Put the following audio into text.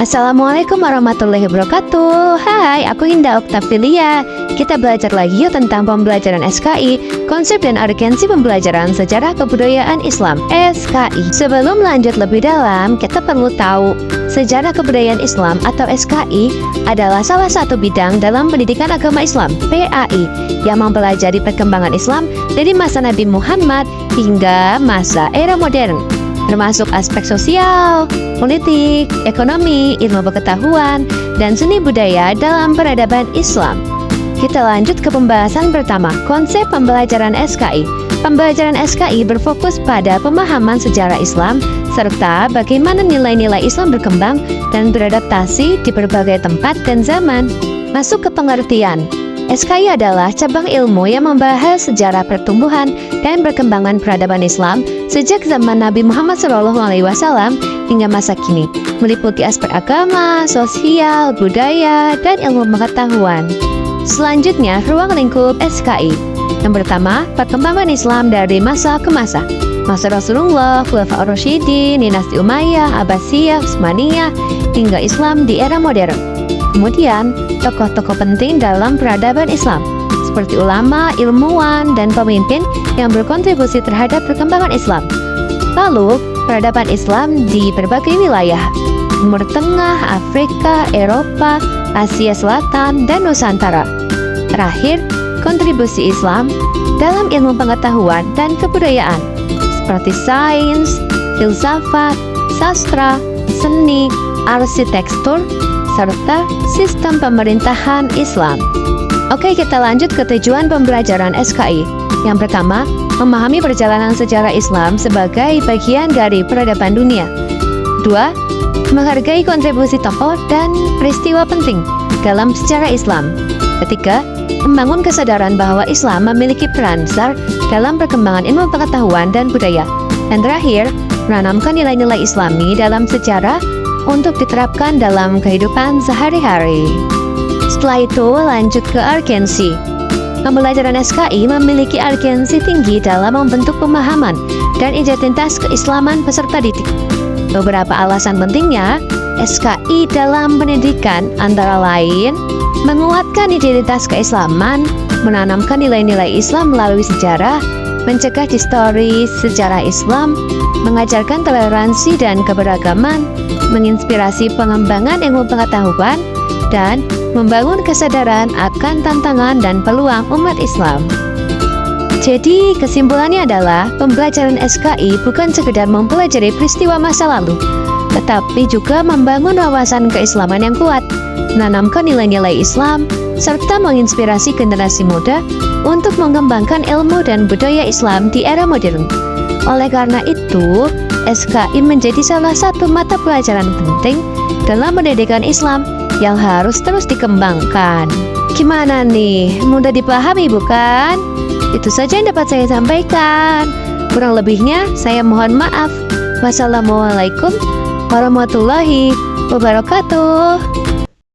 Assalamualaikum warahmatullahi wabarakatuh. Hai, aku Indah Oktavilia. Kita belajar lagi yuk tentang pembelajaran SKI, konsep dan urgensi pembelajaran sejarah kebudayaan Islam SKI. Sebelum lanjut lebih dalam, kita perlu tahu sejarah kebudayaan Islam atau SKI adalah salah satu bidang dalam pendidikan agama Islam PAI yang mempelajari perkembangan Islam dari masa Nabi Muhammad hingga masa era modern, termasuk aspek sosial, politik, ekonomi, ilmu pengetahuan, dan seni budaya dalam peradaban Islam. Kita lanjut ke pembahasan pertama, konsep pembelajaran SKI. Pembelajaran SKI berfokus pada pemahaman sejarah Islam, serta bagaimana nilai-nilai Islam berkembang dan beradaptasi di berbagai tempat dan zaman. Masuk ke pengertian. SKI adalah cabang ilmu yang membahas sejarah pertumbuhan dan perkembangan peradaban Islam sejak zaman Nabi Muhammad SAW hingga masa kini, meliputi aspek agama, sosial, budaya, dan ilmu pengetahuan. Selanjutnya, ruang lingkup SKI. Yang pertama, perkembangan Islam dari masa ke masa. Masa Rasulullah, Khulafaur Rasyidin, Dinasti Umayyah, Abbasiyah, Utsmaniyah, hingga Islam di era modern. Kemudian, tokoh-tokoh penting dalam peradaban Islam, seperti ulama, ilmuwan, dan pemimpin yang berkontribusi terhadap perkembangan Islam. Lalu, peradaban Islam di berbagai wilayah, Timur Tengah, Afrika, Eropa, Asia Selatan, dan Nusantara. Terakhir, kontribusi Islam dalam ilmu pengetahuan dan kebudayaan, seperti sains, filsafat, sastra, seni, arsitektur, serta sistem pemerintahan Islam. Oke, kita lanjut ke tujuan pembelajaran SKI. Yang pertama, memahami perjalanan sejarah Islam sebagai bagian dari peradaban dunia. Dua, menghargai kontribusi tokoh dan peristiwa penting dalam sejarah Islam. Ketiga, membangun kesadaran bahwa Islam memiliki peran besar dalam perkembangan ilmu pengetahuan dan budaya. Dan terakhir, menanamkan nilai-nilai Islami dalam sejarah untuk diterapkan dalam kehidupan sehari-hari. Setelah itu, lanjut ke urgensi. Pembelajaran SKI memiliki urgensi tinggi dalam membentuk pemahaman dan identitas keislaman peserta didik. Beberapa alasan pentingnya SKI dalam pendidikan antara lain menguatkan identitas keislaman, menanamkan nilai-nilai Islam melalui sejarah, mencegah distorsi sejarah Islam, mengajarkan toleransi dan keberagaman, menginspirasi pengembangan ilmu pengetahuan, dan membangun kesadaran akan tantangan dan peluang umat Islam. Jadi, kesimpulannya adalah pembelajaran SKI bukan sekedar mempelajari peristiwa masa lalu, tetapi juga membangun wawasan keislaman yang kuat, menanamkan nilai-nilai Islam, serta menginspirasi generasi muda untuk mengembangkan ilmu dan budaya Islam di era modern. Oleh karena itu, SKI menjadi salah satu mata pelajaran penting dalam pendidikan Islam yang harus terus dikembangkan. Gimana nih? Mudah dipahami bukan? Itu saja yang dapat saya sampaikan. Kurang lebihnya saya mohon maaf. Wassalamualaikum warahmatullahi wabarakatuh.